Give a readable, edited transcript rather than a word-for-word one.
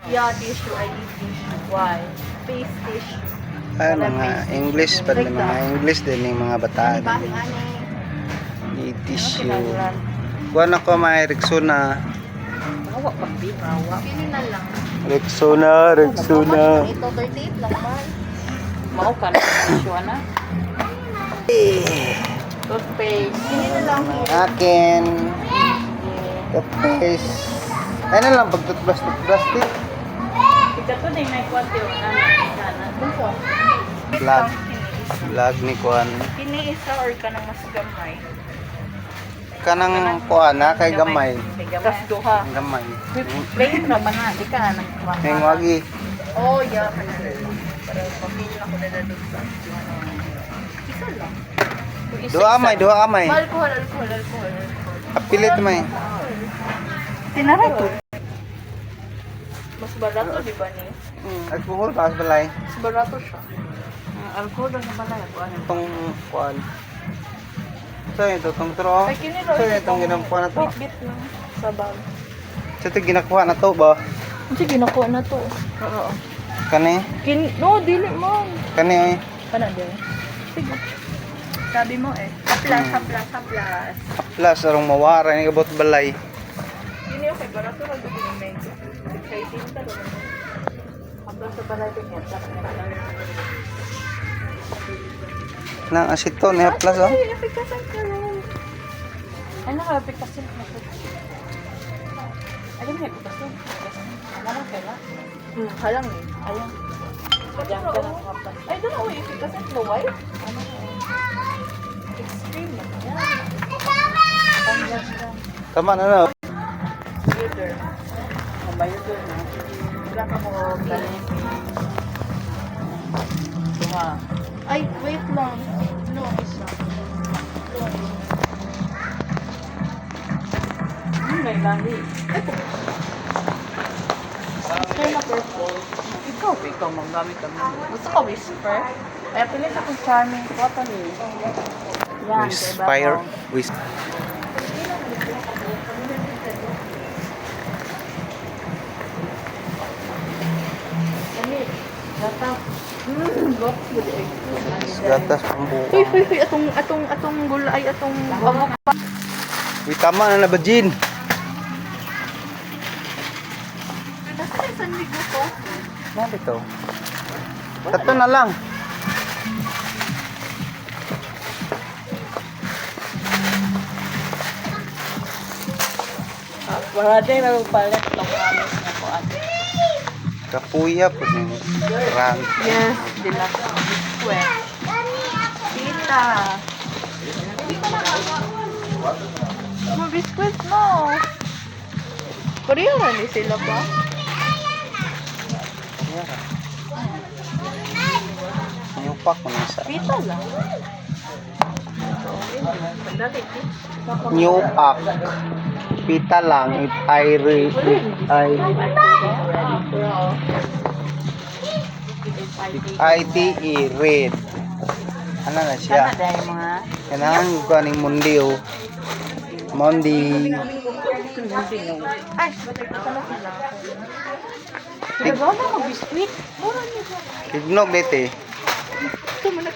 Yeah, tissue. I need tissue. Why? Face tissue. Ay, mga English pa rin, mga English din yung mga bataan. Bahi ani. Need tissue. Kuha na ko mga Rexona. Awa pag di awa. Pili na lang. Rexona. Ito 38 lang man. Mao ka na tissue ana. Toothpaste. Pili na lang. Akin. Toothpaste. Ay na lang, pag toothbrush din. Ito to din may kwante o na. Bunso. Vlog ni Kuan. Kini isa or ka nang mas gamay. Kanang Kuan na kay gamay. Tas duha. Ang gamay. Plain naman na, di ka nang Ning wagi. Oh, yeah. Para pamilya ako na dadugsa. Isa lang. Dua amay. Alcohol. Apilit may. Tinaray ko. Mas barato, di ba ni? Alcohol pas balay. Mas barato siya. Alcohol na balay. Ano? Itong Kuan. So ito tong tro. Ay, kinilo. So itong ginakuha na to. Bit lang. Sa bag. So ito ginakuha na to ba? Sige, nakuha na to. Oo. Kani? No, dili mo. Kani oy. Kana din. Sige. Sabi mo eh. Haplas. Plus arong mawara ni kabot balay. Hindi ako kay barato na doon yung medyo. Exciting ka doon. Haplas sa balay ko niya. Nang aseton ni plus oh. Ay, napikasan ka rin. Ay, nakapikasan ka rin. Alam niya, pikasan. Alam ka na? Halang eh. Ayan. Diyan ka na kapag. Ay, doon ako ipikasan. No, why? Ano? Extreme. Ayan. Pangyas lang. Tama na na. Theater. Mabayodor na. Wala ka mo galing. Diba? Ay, wait lang. No, isa. May lali. Kaya na purple. Ikaw manggamit kami. Gusto ka whisper? Kaya pilit akong charming. What on you? Yan, Whisper. Gatas pambuka. Huy, atong gulay, atong bangok pa. Uy, tama na na ba, Jin? Nasaan yung sanligo ko? Ano ito? Tato na lang. Wala din na palit ng promise na ko ate. Kapuya po din. Rang. Yes, dila. Square. Tita. Mabiskwit mo. Korea na ni sila ba? Yung pack mo na isa. Tita lang. New pack. Pita lang. If I ITE red. Ano na siya? Kana dahil mga Kailangan ko aning mundi oh. Mundi. ay, batay ko na sila. Pero ba na mag-biskwit? Mura niya. Tignog dito eh. Ito mo na